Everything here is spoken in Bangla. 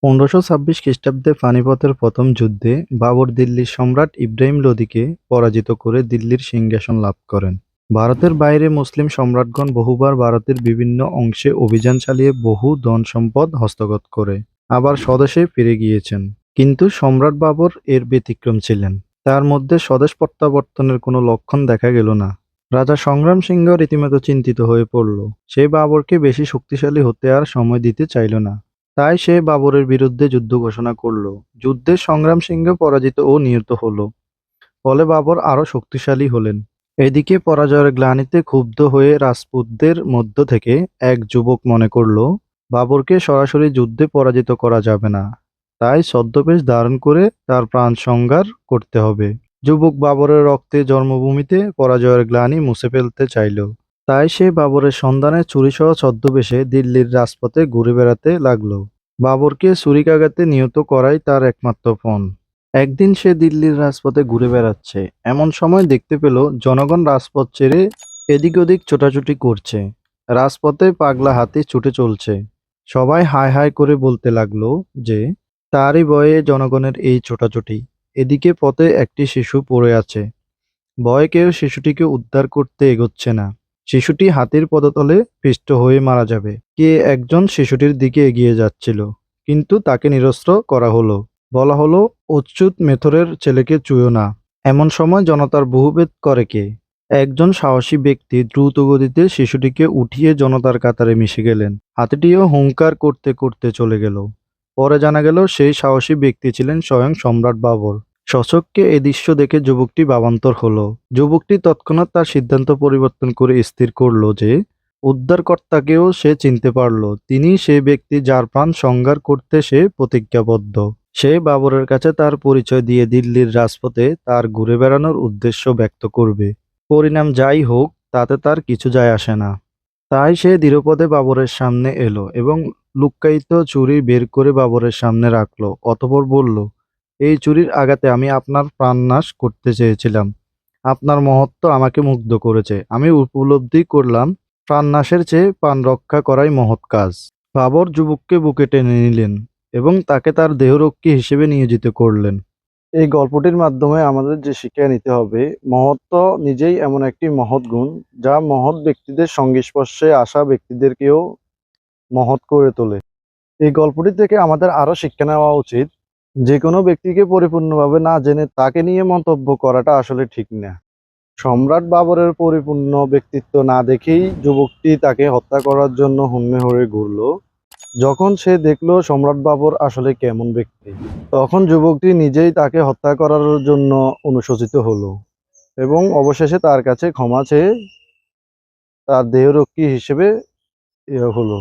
1526 খ্রিস্টাব্দে পানিপথের প্রথম যুদ্ধে বাবর দিল্লির সম্রাট ইব্রাহিম লোদিকে পরাজিত করে দিল্লির সিংহাসন লাভ করেন। ভারতের বাইরে মুসলিম সম্রাটগণ বহুবার ভারতের বিভিন্ন অংশে অভিযান চালিয়ে বহু ধন সম্পদ হস্তগত করে আবার স্বদেশে ফিরে গিয়েছেন। কিন্তু সম্রাট বাবর এর ব্যতিক্রম ছিলেন। তার মধ্যে স্বদেশ প্রত্যাবর্তনের কোনো লক্ষণ দেখা গেল না। রাজা সংগ্রাম সিংহ রীতিমতো চিন্তিত হয়ে পড়ল। সে বাবরকে বেশি শক্তিশালী হতে আর সময় দিতে চাইল না। তাই সে বাবরের বিরুদ্ধে যুদ্ধ ঘোষণা করল। যুদ্ধে সংগ্রাম সিংহ পরাজিত ও নিহত হল। ফলে বাবর আরও শক্তিশালী হলেন। এদিকে পরাজয়ের গ্লানিতে ক্ষুব্ধ হয়ে রাজপুতদের মধ্য থেকে এক যুবক মনে করল, বাবরকে সরাসরি যুদ্ধে পরাজিত করা যাবে না। তাই ছদ্মবেশ ধারণ করে তার প্রাণ সংহার করতে হবে। যুবক বাবরের রক্তে জন্মভূমিতে পরাজয়ের গ্লানি মুছে ফেলতে চাইল। তাই সে বাবরের সন্ধানে ছুরিসহ ছদ্মবেশে দিল্লির রাজপথে ঘুরে বেড়াতে লাগল। বাবরকে ছুরিকাঘাতে নিহত করাই তার একমাত্র পণ। একদিন সে দিল্লির রাজপথে ঘুরে বেড়াচ্ছে। এমন সময় দেখতে পেল জনগণ রাজপথ ছেড়ে এদিক ওদিক ছোটাছুটি করছে। রাজপথে পাগলা হাতি ছুটে চলছে। সবাই হায় হায় করে বলতে লাগলো যে তারই ভয়ে জনগণের এই ছোটাছুটি। এদিকে পথে একটি শিশু পড়ে আছে। ভয়ে কেউ শিশুটিকে উদ্ধার করতে এগোচ্ছে না। শিশুটি হাতির পদতলে পিষ্ট হয়ে মারা যাবে। কে একজন শিশুটির দিকে এগিয়ে যাচ্ছিল, কিন্তু তাকে নিরস্ত্র করা হলো। বলা হলো, অচ্যুত মেথরের ছেলেকে ছুঁয়ো না। এমন সময় জনতার বহুভেদ করে কে? একজন সাহসী ব্যক্তি দ্রুত গতিতে শিশুটিকে উঠিয়ে জনতার কাতারে মিশে গেলেন। হাতিটিও হুঙ্কার করতে করতে চলে গেল। পরে জানা গেল সেই সাহসী ব্যক্তি ছিলেন স্বয়ং সম্রাট বাবর। শশককে এ দৃশ্য দেখে যুবকটি ভাবান্তর হলো। যুবকটি তৎক্ষণাৎ তার সিদ্ধান্ত পরিবর্তন করে স্থির করলো যে উদ্ধারকর্তাকেও সে চিনতে পারল। তিনি সে ব্যক্তি যার প্রাণ সংহার করতে সে প্রতিজ্ঞাবদ্ধ। সে বাবরের কাছে তার পরিচয় দিয়ে দিল্লির রাজপথে তার ঘুরে বেড়ানোর উদ্দেশ্য ব্যক্ত করবে। পরিণাম যাই হোক, তাতে তার কিছু যায় আসে না। তাই সে ধীরপদে বাবরের সামনে এলো এবং লুক্কায়িত ছুরি বের করে বাবরের সামনে রাখলো। অতঃপর বলল, এই ছুরির আঘাতে আমি আপনার প্রাণনাশ করতে চেয়েছিলাম। আপনার মহত্ব আমাকে মুগ্ধ করেছে। আমি উপলব্ধি করলাম, প্রাণনাশের চেয়ে প্রাণ রক্ষা করাই মহৎ কাজ। বাবর যুবককে বুকে টেনে নিলেন এবং তাকে তার দেহরক্ষী হিসেবে নিয়োজিত করলেন। এই গল্পটির মাধ্যমে আমাদের যে শিক্ষা নিতে হবে, মহত্ব নিজেই এমন একটি মহৎ গুণ যা মহৎ ব্যক্তিদের সংস্পর্শে আসা ব্যক্তিদেরকেও মহৎ করে তোলে। এই গল্পটি থেকে আমাদের আরো শিক্ষা নেওয়া উচিত, যে কোনো ব্যক্তিকে পরিপূর্ণভাবে না জেনে তাকে নিয়ে মন্তব্য করাটা আসলে ঠিক না। সম্রাট বাবরের পরিপূর্ণ ব্যক্তিত্ব না দেখেই যুবকটি তাকে হত্যা করার জন্য হুন্মে হয়ে ঘুরল। যখন সে দেখলো সম্রাট বাবর আসলে কেমন ব্যক্তি, তখন যুবকটি নিজেই তাকে হত্যা করার জন্য অনুশোচিত হলো এবং অবশেষে তার কাছে ক্ষমা চেয়ে তার দেহরক্ষী হিসেবে হলো।